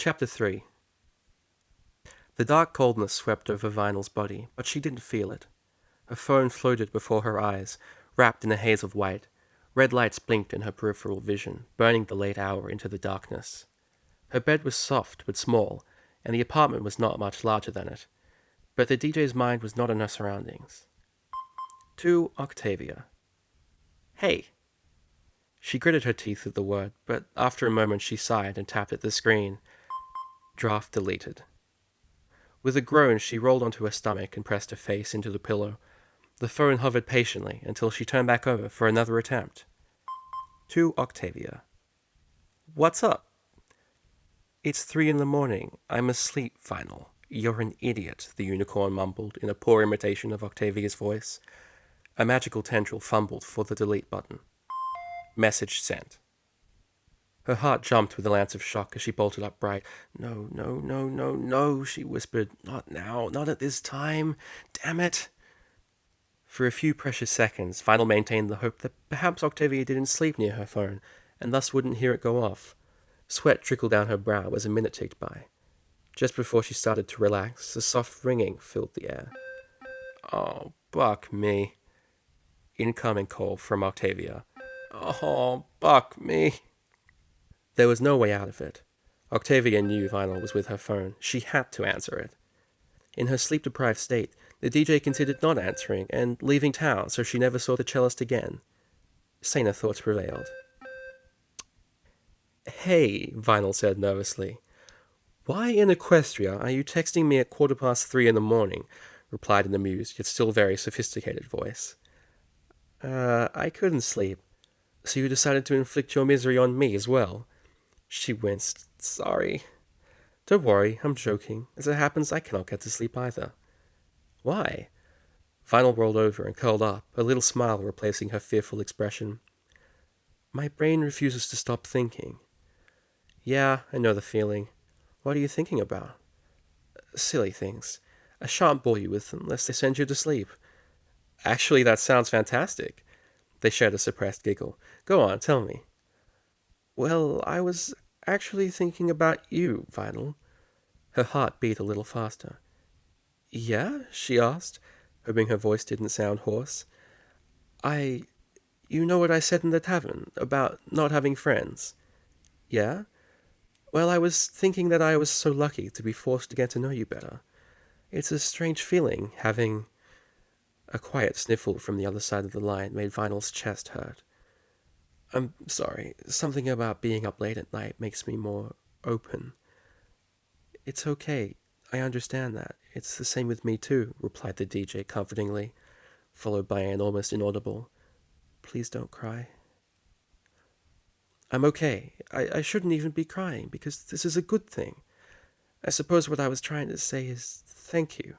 Chapter 3. The dark coldness swept over Vinyl's body, but she didn't feel it. Her phone floated before her eyes, wrapped in a haze of white. Red lights blinked in her peripheral vision, burning the late hour into the darkness. Her bed was soft but small, and the apartment was not much larger than it. But the DJ's mind was not in her surroundings. To Octavia. Hey! She gritted her teeth at the word, but after a moment she sighed and tapped at the screen. Draft deleted. With a groan, she rolled onto her stomach and pressed her face into the pillow. The phone hovered patiently until she turned back over for another attempt. To Octavia. What's up? It's 3 in the morning. I'm asleep, Vinyl. You're an idiot, the unicorn mumbled in a poor imitation of Octavia's voice. A magical tendril fumbled for the delete button. Message sent. Her heart jumped with a lance of shock as she bolted upright. No, no, no, no, no, she whispered. Not now, not at this time. Damn it. For a few precious seconds, Vinyl maintained the hope that perhaps Octavia didn't sleep near her phone, and thus wouldn't hear it go off. Sweat trickled down her brow as a minute ticked by. Just before she started to relax, a soft ringing filled the air. Oh, buck me. Incoming call from Octavia. Oh, buck me. There was no way out of it. Octavia knew Vinyl was with her phone. She had to answer it. In her sleep-deprived state, the DJ considered not answering and leaving town so she never saw the cellist again. Saner thoughts prevailed. Hey, Vinyl said nervously. Why in Equestria are you texting me at 3:15 in the morning? Replied an amused, yet still very sophisticated voice. I couldn't sleep. So you decided to inflict your misery on me as well? She winced. Sorry. Don't worry, I'm joking. As it happens, I cannot get to sleep either. Why? Vinyl rolled over and curled up, a little smile replacing her fearful expression. My brain refuses to stop thinking. Yeah, I know the feeling. What are you thinking about? Silly things. I shan't bore you with them unless they send you to sleep. Actually, that sounds fantastic. They shared a suppressed giggle. Go on, tell me. Well, I was actually thinking about you, Vinyl. Her heart beat a little faster. Yeah? She asked, hoping her voice didn't sound hoarse. You know what I said in the tavern, about not having friends? Yeah? Well, I was thinking that I was so lucky to be forced to get to know you better. It's a strange feeling, having... A quiet sniffle from the other side of the line made Vinyl's chest hurt. I'm sorry, something about being up late at night makes me more open. It's okay, I understand that. It's the same with me too, replied the DJ comfortingly, followed by an almost inaudible, please don't cry. I'm okay. I shouldn't even be crying, because this is a good thing. I suppose what I was trying to say is thank you.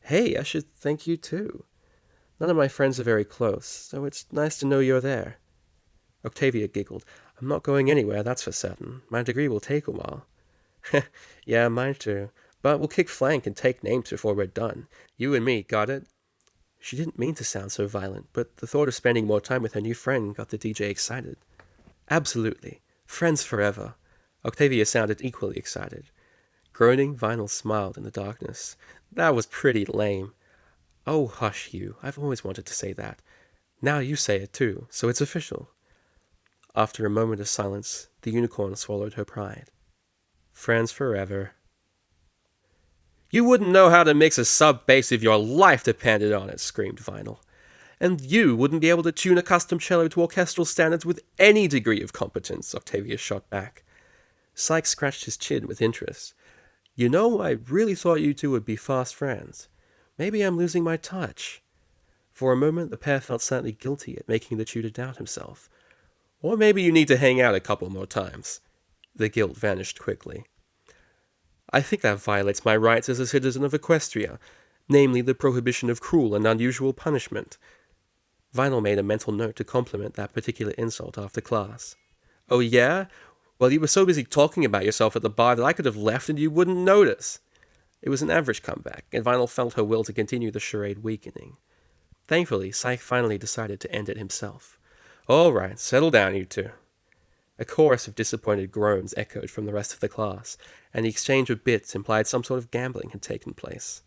Hey, I should thank you too. None of my friends are very close, so it's nice to know you're there. Octavia giggled. I'm not going anywhere, that's for certain. My degree will take a while. Yeah, mine too. But we'll kick flank and take names before we're done. You and me, got it? She didn't mean to sound so violent, but the thought of spending more time with her new friend got the DJ excited. Absolutely. Friends forever. Octavia sounded equally excited. Groaning, Vinyl smiled in the darkness. That was pretty lame. Oh, hush you. I've always wanted to say that. Now you say it too, so it's official. After a moment of silence, the unicorn swallowed her pride. Friends forever. You wouldn't know how to mix a sub-bass if your life depended on it, screamed Vinyl. And you wouldn't be able to tune a custom cello to orchestral standards with any degree of competence, Octavia shot back. Sykes scratched his chin with interest. You know, I really thought you two would be fast friends. Maybe I'm losing my touch. For a moment, the pair felt slightly guilty at making the tutor doubt himself. Or maybe you need to hang out a couple more times. The guilt vanished quickly. I think that violates my rights as a citizen of Equestria, namely the prohibition of cruel and unusual punishment. Vinyl made a mental note to compliment that particular insult after class. Oh yeah? Well, you were so busy talking about yourself at the bar that I could have left and you wouldn't notice. It was an average comeback, and Vinyl felt her will to continue the charade weakening. Thankfully, Syke finally decided to end it himself. All right, settle down, you two. A chorus of disappointed groans echoed from the rest of the class, and the exchange of bits implied some sort of gambling had taken place.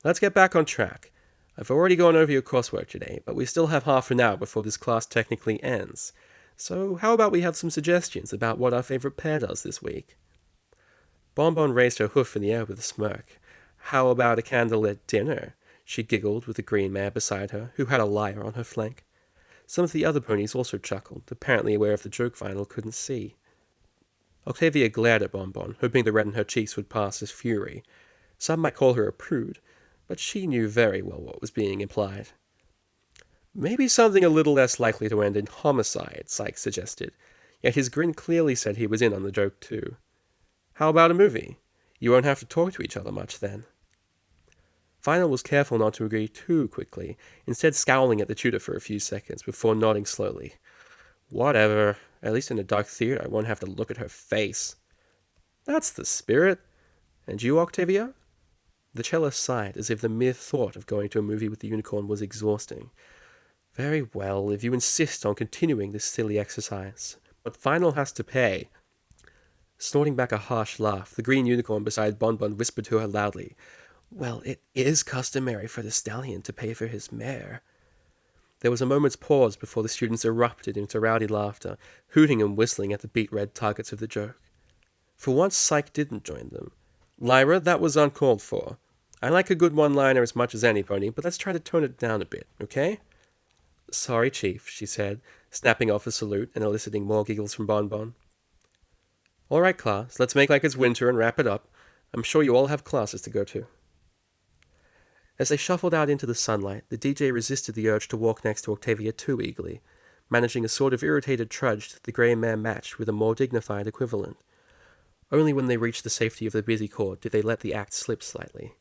Let's get back on track. I've already gone over your coursework today, but we still have half an hour before this class technically ends. So how about we have some suggestions about what our favorite pair does this week? Bonbon raised her hoof in the air with a smirk. How about a candlelit dinner? She giggled with the green mare beside her, who had a lyre on her flank. Some of the other ponies also chuckled, apparently aware of the joke Vinyl couldn't see. Octavia glared at Bonbon, hoping the red in her cheeks would pass as fury. Some might call her a prude, but she knew very well what was being implied. Maybe something a little less likely to end in homicide, Sykes suggested, yet his grin clearly said he was in on the joke too. How about a movie? You won't have to talk to each other much then. Vinyl was careful not to agree too quickly, instead scowling at the tutor for a few seconds before nodding slowly. Whatever. At least in a dark theater I won't have to look at her face. That's the spirit. And you, Octavia? The cellist sighed as if the mere thought of going to a movie with the unicorn was exhausting. Very well, if you insist on continuing this silly exercise. But Vinyl has to pay. Snorting back a harsh laugh, the green unicorn beside Bonbon whispered to her loudly, Well, it is customary for the stallion to pay for his mare. There was a moment's pause before the students erupted into rowdy laughter, hooting and whistling at the beet-red targets of the joke. For once, Psyche didn't join them. Lyra, that was uncalled for. I like a good one-liner as much as any pony, but let's try to tone it down a bit, okay? Sorry, Chief, she said, snapping off a salute and eliciting more giggles from Bonbon. All right, class, let's make like it's winter and wrap it up. I'm sure you all have classes to go to. As they shuffled out into the sunlight, the DJ resisted the urge to walk next to Octavia too eagerly, managing a sort of irritated trudge that the grey mare matched with a more dignified equivalent. Only when they reached the safety of the busy court did they let the act slip slightly.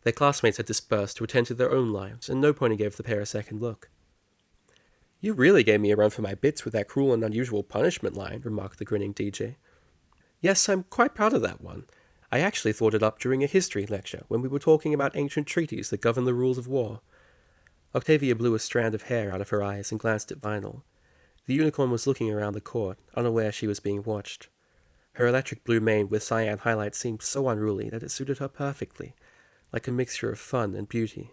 Their classmates had dispersed to attend to their own lives, and no pony gave the pair a second look. You really gave me a run for my bits with that cruel and unusual punishment line, remarked the grinning DJ. Yes, I'm quite proud of that one. I actually thought it up during a history lecture when we were talking about ancient treaties that govern the rules of war. Octavia blew a strand of hair out of her eyes and glanced at Vinyl. The unicorn was looking around the court, unaware she was being watched. Her electric blue mane with cyan highlights seemed so unruly that it suited her perfectly, like a mixture of fun and beauty.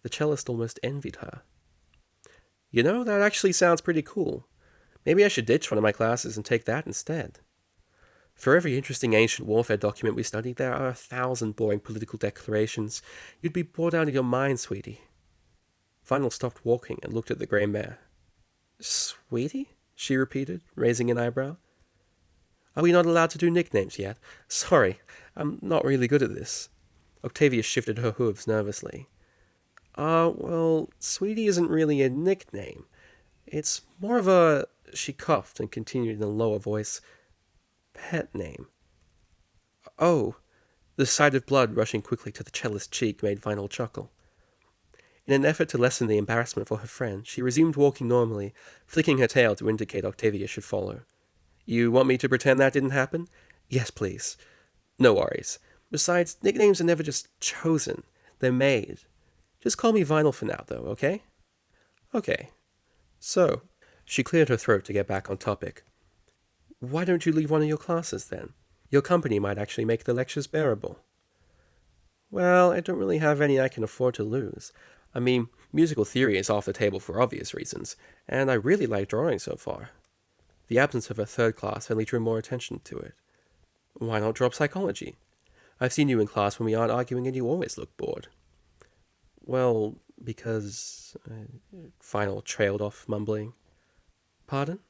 The cellist almost envied her. You know, that actually sounds pretty cool. Maybe I should ditch one of my classes and take that instead. For every interesting ancient warfare document we study, there are 1,000 boring political declarations. You'd be bored out of your mind, sweetie. Vinyl stopped walking and looked at the grey mare. Sweetie? She repeated, raising an eyebrow. Are we not allowed to do nicknames yet? Sorry, I'm not really good at this. Octavia shifted her hooves nervously. Well, Sweetie isn't really a nickname. It's more of a... She coughed and continued in a lower voice. Pet name. Oh, the sight of blood rushing quickly to the cellist's cheek made Vinyl chuckle. In an effort to lessen the embarrassment for her friend, she resumed walking normally, flicking her tail to indicate Octavia should follow. You want me to pretend that didn't happen? Yes, please. No worries. Besides, nicknames are never just chosen. They're made. Just call me Vinyl for now, though, okay? Okay. So, she cleared her throat to get back on topic. Why don't you leave one of your classes, then? Your company might actually make the lectures bearable. Well, I don't really have any I can afford to lose. I mean, musical theory is off the table for obvious reasons, and I really like drawing so far. The absence of a third class only drew more attention to it. Why not drop psychology? I've seen you in class when we aren't arguing and you always look bored. Well, because... Vinyl trailed off, mumbling. Pardon?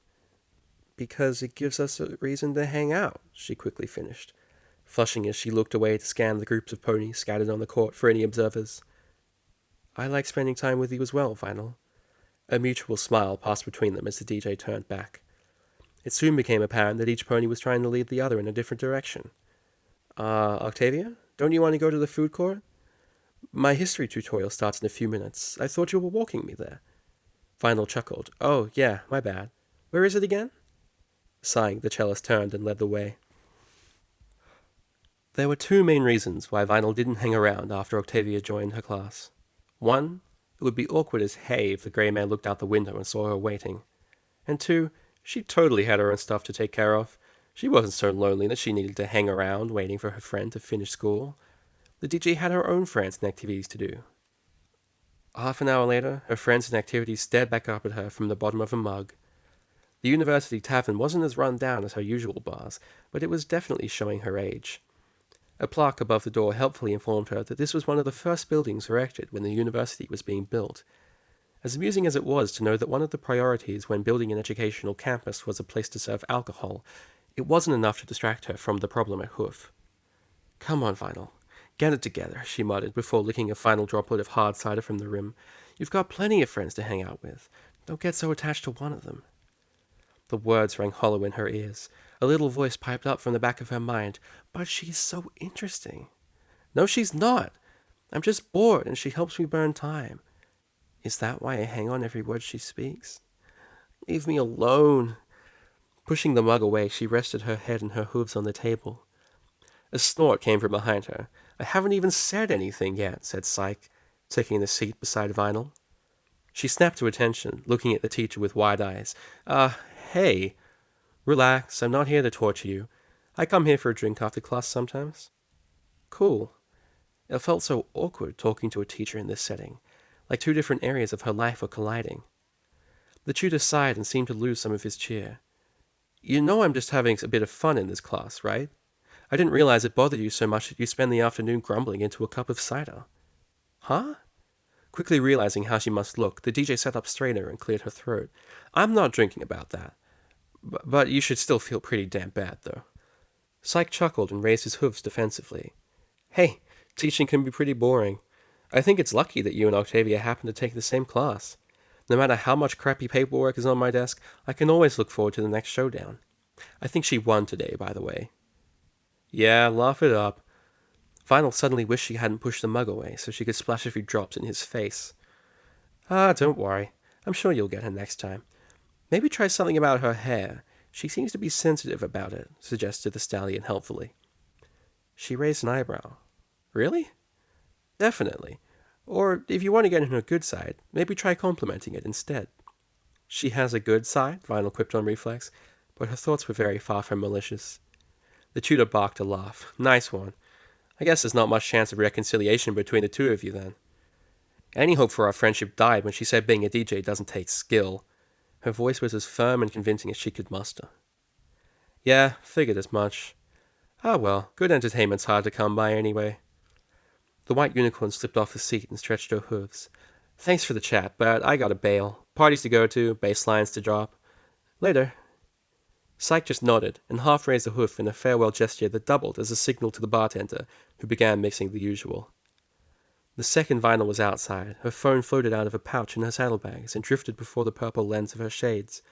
Because it gives us a reason to hang out, she quickly finished, flushing as she looked away to scan the groups of ponies scattered on the court for any observers. I like spending time with you as well, Vinyl. A mutual smile passed between them as the DJ turned back. It soon became apparent that each pony was trying to lead the other in a different direction. Octavia? Don't you want to go to the food court? My history tutorial starts in a few minutes. I thought you were walking me there. Vinyl chuckled. Oh, yeah, my bad. Where is it again? Sighing, the cellist turned and led the way. There were two main reasons why Vinyl didn't hang around after Octavia joined her class. One, it would be awkward as hay if the grey man looked out the window and saw her waiting. And two, She totally had her own stuff to take care of. She wasn't so lonely that she needed to hang around waiting for her friend to finish school. The DJ had her own friends and activities to do. Half an hour later, her friends and activities stared back up at her from the bottom of a mug. The university tavern wasn't as run down as her usual bars, but it was definitely showing her age. A plaque above the door helpfully informed her that this was one of the first buildings erected when the university was being built. As amusing as it was to know that one of the priorities when building an educational campus was a place to serve alcohol, it wasn't enough to distract her from the problem at Hoof. "Come on, Vinyl. Get it together," she muttered before licking a final droplet of hard cider from the rim. "You've got plenty of friends to hang out with. Don't get so attached to one of them." The words rang hollow in her ears. A little voice piped up from the back of her mind. "But she's so interesting." "No, she's not. I'm just bored, and she helps me burn time." "Is that why I hang on every word she speaks?" "Leave me alone." Pushing the mug away, she rested her head and her hooves on the table. A snort came from behind her. "I haven't even said anything yet," said Psyche, taking the seat beside Vinyl. She snapped to attention, looking at the teacher with wide eyes. Hey. Relax, I'm not here to torture you. I come here for a drink after class sometimes." "Cool." It felt so awkward talking to a teacher in this setting, like two different areas of her life were colliding. The tutor sighed and seemed to lose some of his cheer. "You know I'm just having a bit of fun in this class, right? I didn't realize it bothered you so much that you spend the afternoon grumbling into a cup of cider." "Huh?" Quickly realizing how she must look, the DJ sat up straighter and cleared her throat. "I'm not drinking about that. But you should still feel pretty damn bad, though." Psyche chuckled and raised his hooves defensively. "Hey, teaching can be pretty boring. I think it's lucky that you and Octavia happen to take the same class. No matter how much crappy paperwork is on my desk, I can always look forward to the next showdown. I think she won today, by the way." "Yeah, laugh it up." Vinyl suddenly wished she hadn't pushed the mug away so she could splash a few drops in his face. Don't worry. I'm sure you'll get her next time. Maybe try something about her hair. She seems to be sensitive about it," suggested the stallion helpfully. She raised an eyebrow. "Really?" "Definitely. Or, if you want to get on her good side, maybe try complimenting it instead." "She has a good side?" Vinyl quipped on reflex, but her thoughts were very far from malicious. The tutor barked a laugh. "Nice one. I guess there's not much chance of reconciliation between the two of you then." "Any hope for our friendship died when she said being a DJ doesn't take skill." Her voice was as firm and convincing as she could muster. "Yeah, figured as much. Well, good entertainment's hard to come by anyway." The white unicorn slipped off the seat and stretched her hooves. "Thanks for the chat, but I gotta bail. Parties to go to, bass lines to drop. Later." Psyche just nodded and half raised a hoof in a farewell gesture that doubled as a signal to the bartender, who began mixing the usual. The second Vinyl was outside. Her phone floated out of a pouch in her saddlebags and drifted before the purple lens of her shades.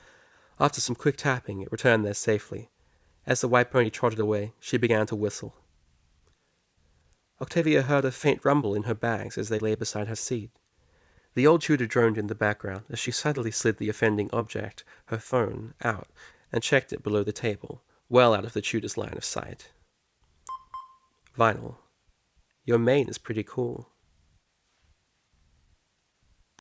After some quick tapping, it returned there safely. As the white pony trotted away, she began to whistle. Octavia heard a faint rumble in her bags as they lay beside her seat. The old tutor droned in the background as she subtly slid the offending object, her phone, out and checked it below the table, well out of the tutor's line of sight. "Vinyl, your mane is pretty cool."